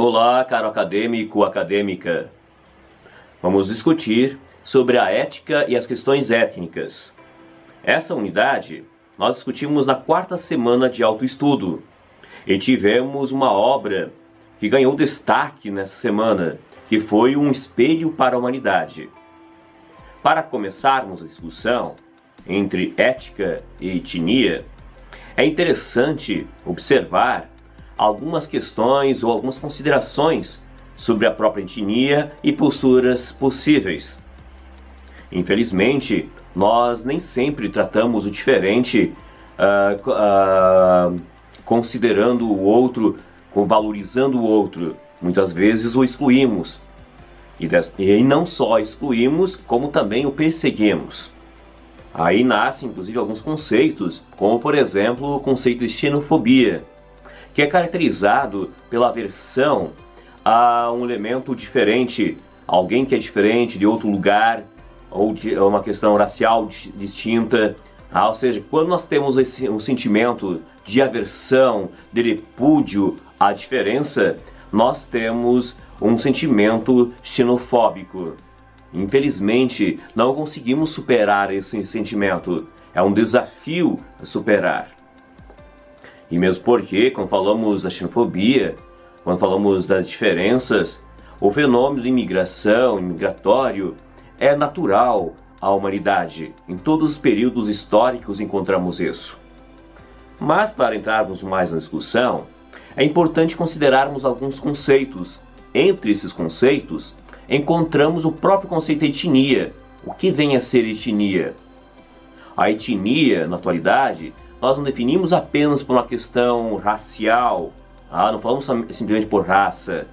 Olá, caro acadêmico, acadêmica. Vamos discutir sobre a ética e as questões étnicas. Essa unidade nós discutimos na quarta semana de autoestudo e tivemos uma obra que ganhou destaque nessa semana, que foi Um Espelho para a Humanidade. Para começarmos a discussão entre ética e etnia, é interessante observar algumas questões ou algumas considerações sobre a própria etnia e posturas possíveis. Infelizmente, nós nem sempre tratamos o diferente considerando o outro, valorizando o outro. Muitas vezes o excluímos. E não só excluímos, como também o perseguimos. Aí nascem, inclusive, alguns conceitos, como, por exemplo, o conceito de xenofobia, que é caracterizado pela aversão a um elemento diferente, alguém que é diferente de outro lugar, ou de uma questão racial distinta. Ou seja, quando nós temos um sentimento de aversão, de repúdio à diferença, nós temos um sentimento xenofóbico. Infelizmente, não conseguimos superar esse sentimento. É um desafio a superar. E mesmo porque, quando falamos da xenofobia, quando falamos das diferenças, o fenômeno de imigratório, é natural à humanidade. Em todos os períodos históricos encontramos isso. Mas, para entrarmos mais na discussão, é importante considerarmos alguns conceitos. Entre esses conceitos, encontramos o próprio conceito de etnia. O que vem a ser etnia? A etnia, na atualidade, nós não definimos apenas por uma questão racial, não falamos simplesmente por raça.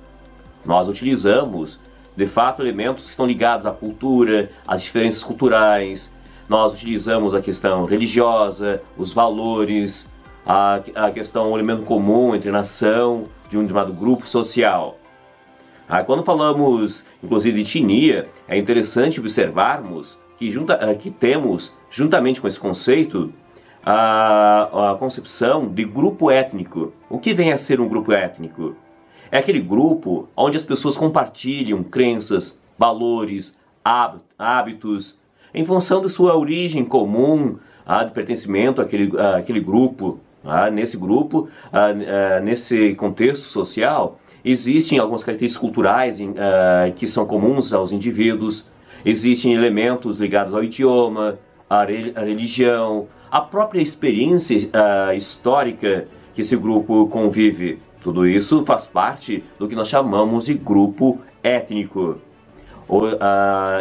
Nós utilizamos, de fato, elementos que estão ligados à cultura, às diferenças culturais. Nós utilizamos a questão religiosa, os valores, a questão, o elemento comum entre nação de um determinado grupo social. Quando falamos, inclusive, de etnia, é interessante observarmos que temos, juntamente com esse conceito, a concepção de grupo étnico. O que vem a ser um grupo étnico? É aquele grupo onde as pessoas compartilham crenças, valores, hábitos, em função de sua origem comum, de pertencimento àquele grupo. Nesse grupo, nesse contexto social, existem algumas características culturais que são comuns aos indivíduos, existem elementos ligados ao idioma, à religião, a própria experiência histórica que esse grupo convive. Tudo isso faz parte do que nós chamamos de grupo étnico.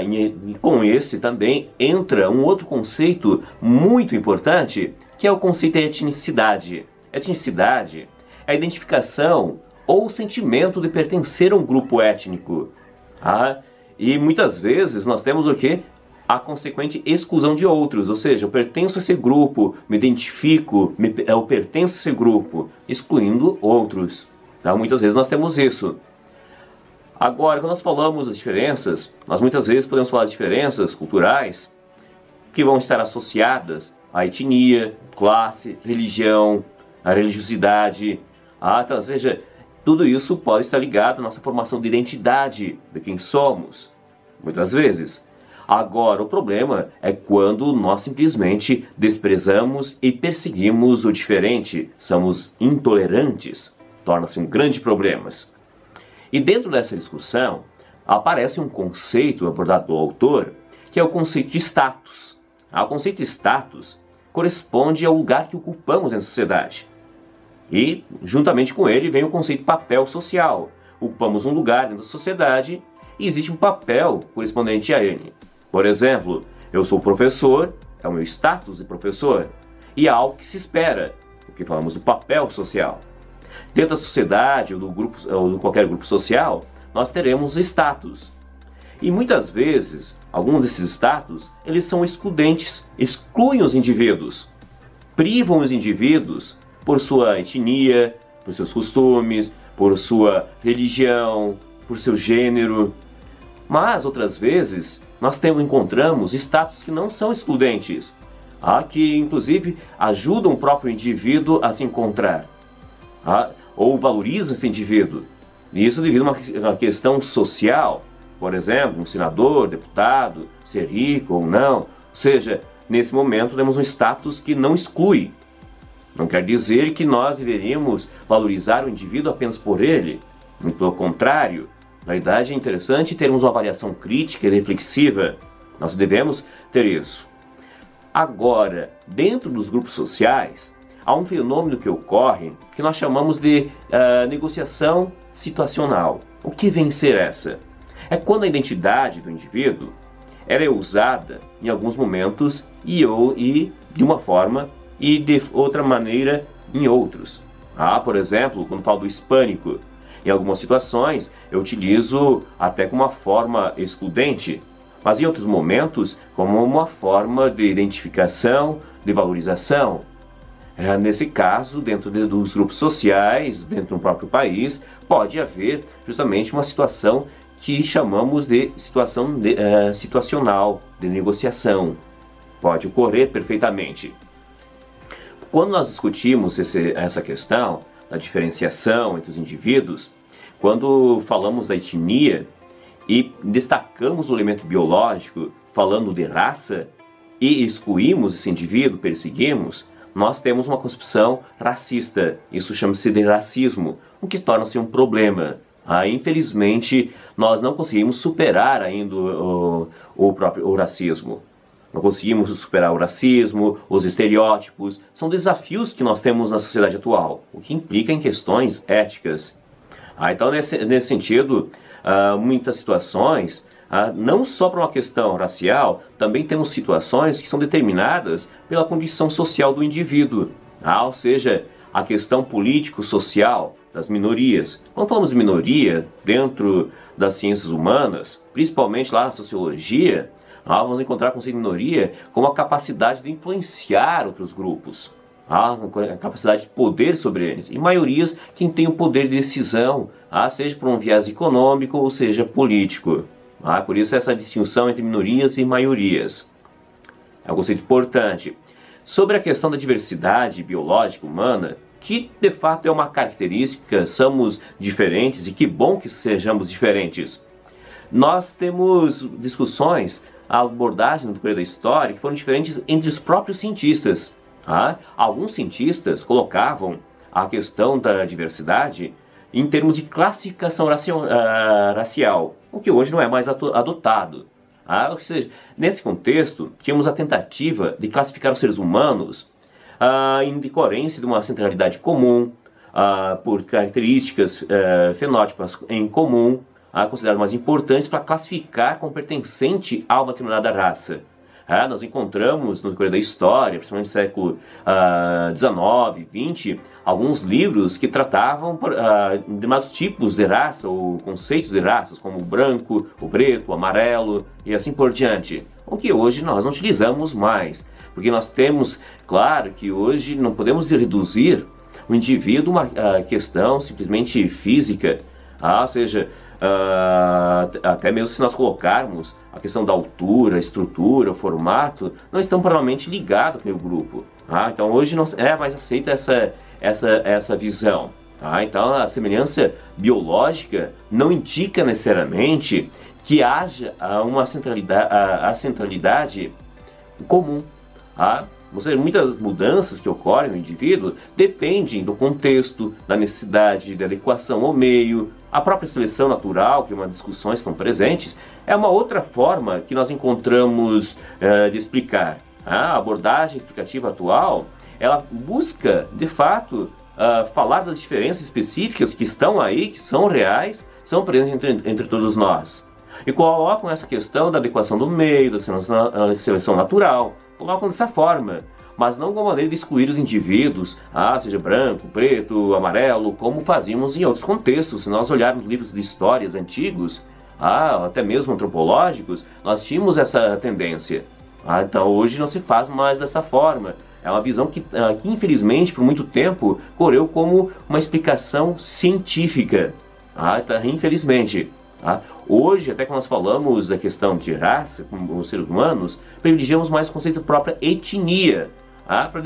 E com esse também entra um outro conceito muito importante, que é o conceito de etnicidade. Etnicidade é a identificação ou o sentimento de pertencer a um grupo étnico. E muitas vezes nós temos o quê? A consequente exclusão de outros, ou seja, eu pertenço a esse grupo, me identifico, eu pertenço a esse grupo, excluindo outros. Muitas vezes nós temos isso. Agora, quando nós falamos das diferenças, nós muitas vezes podemos falar de diferenças culturais que vão estar associadas à etnia, classe, religião, à religiosidade, ou seja, tudo isso pode estar ligado à nossa formação de identidade, de quem somos, muitas vezes. Agora, o problema é quando nós simplesmente desprezamos e perseguimos o diferente, somos intolerantes, torna-se um grande problema. E dentro dessa discussão, aparece um conceito abordado pelo autor, que é o conceito de status. O conceito de status corresponde ao lugar que ocupamos na sociedade. E, juntamente com ele, vem o conceito de papel social. Ocupamos um lugar dentro da sociedade e existe um papel correspondente a ele. Por exemplo, eu sou professor, é o meu status de professor, e há algo que se espera, o que falamos do papel social. Dentro da sociedade ou de qualquer grupo social, nós teremos status. E muitas vezes, alguns desses status, eles são excludentes, excluem os indivíduos, privam os indivíduos por sua etnia, por seus costumes, por sua religião, por seu gênero. Mas outras vezes nós encontramos status que não são excludentes, que inclusive ajudam o próprio indivíduo a se encontrar, ou valorizam esse indivíduo. Isso devido a uma questão social, por exemplo, um senador, deputado, ser rico ou não. Ou seja, nesse momento temos um status que não exclui. Não quer dizer que nós deveríamos valorizar o indivíduo apenas por ele. Muito pelo contrário. Na verdade, é interessante termos uma avaliação crítica e reflexiva. Nós devemos ter isso. Agora, dentro dos grupos sociais, há um fenômeno que ocorre que nós chamamos de negociação situacional. O que vem ser essa? É quando a identidade do indivíduo ela é usada em alguns momentos e de uma forma e de outra maneira em outros. Por exemplo, quando falo do hispânico, em algumas situações eu utilizo até como uma forma excludente, mas em outros momentos como uma forma de identificação, de valorização. Nesse caso, dentro dos grupos sociais, dentro do próprio país, pode haver justamente uma situação que chamamos de situação situacional, de negociação. Pode ocorrer perfeitamente. Quando nós discutimos essa questão da diferenciação entre os indivíduos, quando falamos da etnia e destacamos o elemento biológico, falando de raça, e excluímos esse indivíduo, perseguimos, nós temos uma concepção racista. Isso chama-se de racismo, o que torna-se um problema. Infelizmente, nós não conseguimos superar ainda o racismo. Não conseguimos superar o racismo, os estereótipos. São desafios que nós temos na sociedade atual, o que implica em questões éticas. Então, nesse sentido, muitas situações, não só por uma questão racial, também temos situações que são determinadas pela condição social do indivíduo. Ou seja, a questão político-social das minorias. Quando falamos de minoria dentro das ciências humanas, principalmente lá na sociologia, vamos encontrar o conceito de minoria como a capacidade de influenciar outros grupos, a capacidade de poder sobre eles. E maiorias, quem tem o poder de decisão, seja por um viés econômico ou seja político. Por isso essa distinção entre minorias e maiorias. É um conceito importante. Sobre a questão da diversidade biológica humana, que de fato é uma característica, somos diferentes e que bom que sejamos diferentes. Nós temos discussões, abordagens no decorrer da história que foram diferentes entre os próprios cientistas. Alguns cientistas colocavam a questão da diversidade em termos de classificação racial, o que hoje não é mais adotado. Ou seja, nesse contexto, tínhamos a tentativa de classificar os seres humanos em decorrência de uma centralidade comum, por características fenótipas em comum, consideradas mais importantes para classificar como pertencente a uma determinada raça. Nós encontramos no decorrer da história, principalmente no século XIX, XX, alguns livros que tratavam de determinados tipos de raça ou conceitos de raças, como o branco, o preto, o amarelo e assim por diante. O que hoje nós não utilizamos mais, porque nós temos, claro, que hoje não podemos reduzir o indivíduo a uma questão simplesmente física, ou seja, até mesmo se nós colocarmos a questão da altura, estrutura, formato, não estão provavelmente ligados com o grupo. Então hoje não é mais aceita essa visão. Então a semelhança biológica não indica necessariamente que haja uma centralidade comum. Ou seja, muitas mudanças que ocorrem no indivíduo dependem do contexto, da necessidade de adequação ao meio. A própria seleção natural, que é uma discussão estão presentes, é uma outra forma que nós encontramos de explicar. A abordagem explicativa atual, ela busca, de fato, falar das diferenças específicas que estão aí, que são reais, são presentes entre todos nós. E colocam essa questão da adequação do meio, da seleção natural, colocam dessa forma, mas não como maneira de excluir os indivíduos, seja branco, preto, amarelo, como fazíamos em outros contextos. Se nós olharmos livros de histórias antigos, até mesmo antropológicos, nós tínhamos essa tendência. Então hoje não se faz mais dessa forma. É uma visão que infelizmente por muito tempo correu como uma explicação científica. Infelizmente. Hoje, até quando nós falamos da questão de raça, como os seres humanos, privilegiamos mais o conceito da própria etnia, para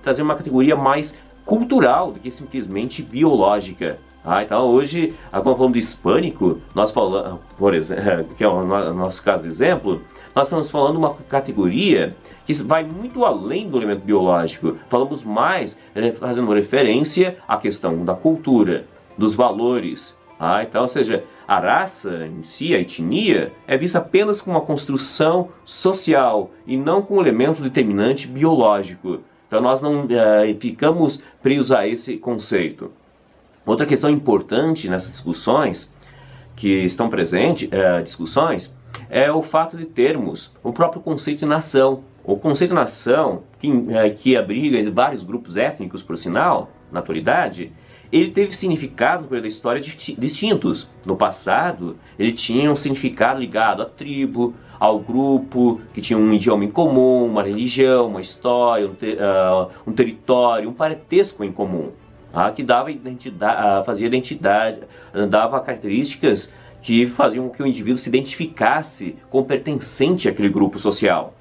trazer uma categoria mais cultural do que simplesmente biológica. Então hoje, quando falamos de hispânico, nós falamos, por exemplo, que é o nosso caso de exemplo, nós estamos falando de uma categoria que vai muito além do elemento biológico. Falamos mais fazendo referência à questão da cultura, dos valores. Então, ou seja, a raça em si, a etnia, é vista apenas como uma construção social e não como um elemento determinante biológico. Então nós não ficamos presos a esse conceito. Outra questão importante nessas discussões que estão presentes, é o fato de termos o próprio conceito de nação. O conceito de nação, que abriga vários grupos étnicos, por sinal, na atualidade, ele teve significados no período da história distintos. No passado, ele tinha um significado ligado à tribo, ao grupo, que tinha um idioma em comum, uma religião, uma história, um território, um parentesco em comum. Que dava identidade, fazia identidade, dava características que faziam com que o indivíduo se identificasse como pertencente àquele grupo social.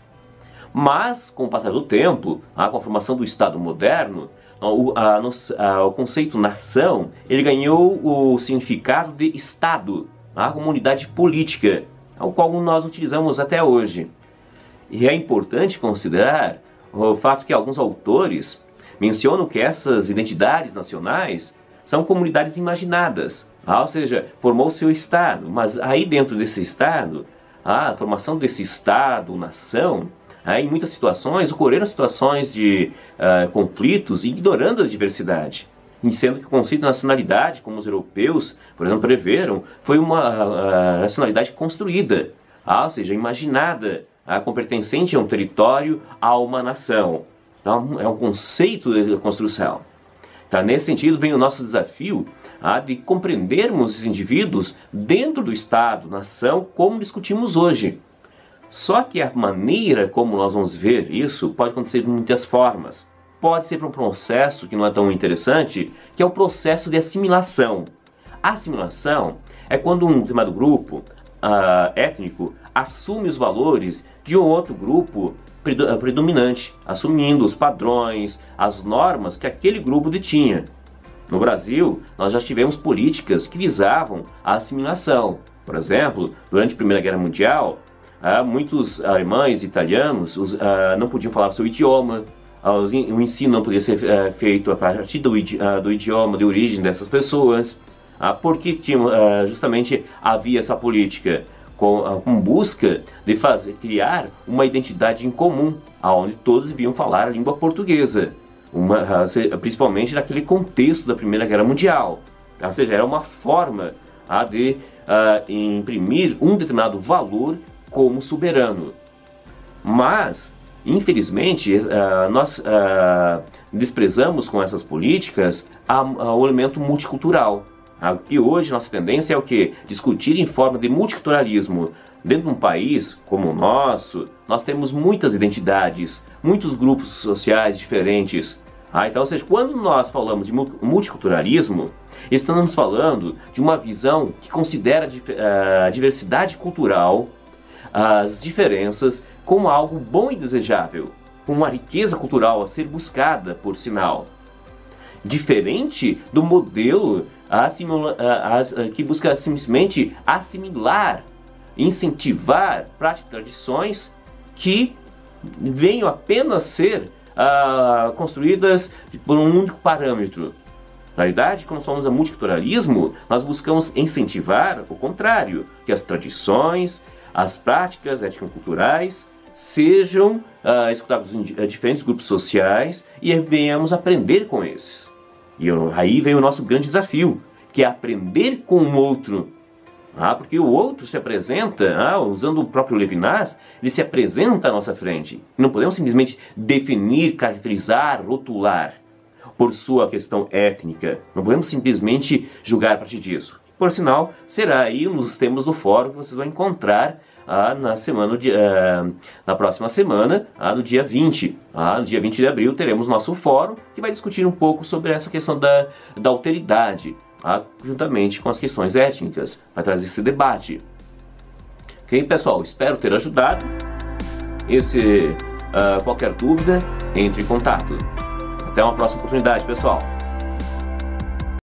Mas, com o passar do tempo, com a formação do Estado moderno, o conceito nação, ele ganhou o significado de Estado, como unidade política, o qual nós utilizamos até hoje. E é importante considerar o fato que alguns autores mencionam que essas identidades nacionais são comunidades imaginadas, ou seja, formou-se o Estado, mas aí dentro desse Estado, a formação desse Estado, nação, em muitas situações ocorreram situações de conflitos, ignorando a diversidade, sendo que o conceito de nacionalidade, como os europeus, por exemplo, preveram, foi uma nacionalidade construída, ou seja, imaginada, como pertencente a um território, a uma nação. Então, é um conceito de construção. Então, nesse sentido, vem o nosso desafio de compreendermos os indivíduos dentro do Estado, nação, como discutimos hoje. Só que a maneira como nós vamos ver isso pode acontecer de muitas formas. Pode ser para um processo que não é tão interessante, que é o processo de assimilação. A assimilação é quando um determinado grupo étnico assume os valores de um outro grupo predominante, assumindo os padrões, as normas que aquele grupo detinha. No Brasil, nós já tivemos políticas que visavam a assimilação. Por exemplo, durante a Primeira Guerra Mundial, muitos alemães e italianos não podiam falar o seu idioma, o ensino não podia ser feito a partir do idioma de origem dessas pessoas, porque justamente havia essa política com busca de criar uma identidade em comum, onde todos deviam falar a língua portuguesa, principalmente naquele contexto da Primeira Guerra Mundial. Ou seja, era uma forma de imprimir um determinado valor como soberano. Mas, infelizmente, nós desprezamos com essas políticas o elemento multicultural. E hoje nossa tendência é o quê? Discutir em forma de multiculturalismo. Dentro de um país como o nosso, nós temos muitas identidades, muitos grupos sociais diferentes. Então, ou seja, quando nós falamos de multiculturalismo, estamos falando de uma visão que considera a diversidade cultural, as diferenças, como algo bom e desejável, como uma riqueza cultural a ser buscada, por sinal. Diferente do modelo que busca simplesmente assimilar, incentivar práticas e tradições que venham apenas ser construídas por um único parâmetro. Na verdade, quando nós falamos de multiculturalismo, nós buscamos incentivar o contrário, que as tradições, as práticas étnico-culturais sejam escutadas em diferentes grupos sociais e venhamos aprender com esses. E aí vem o nosso grande desafio, que é aprender com o outro. Porque o outro se apresenta, usando o próprio Levinas, ele se apresenta à nossa frente. Não podemos simplesmente definir, caracterizar, rotular por sua questão étnica. Não podemos simplesmente julgar a partir disso. Por sinal, será aí um dos temas do fórum que vocês vão encontrar na próxima semana, no dia 20. No dia 20 de abril teremos nosso fórum, que vai discutir um pouco sobre essa questão da alteridade, juntamente com as questões étnicas, para trazer esse debate. Ok, pessoal? Espero ter ajudado. Qualquer dúvida, entre em contato. Até uma próxima oportunidade, pessoal.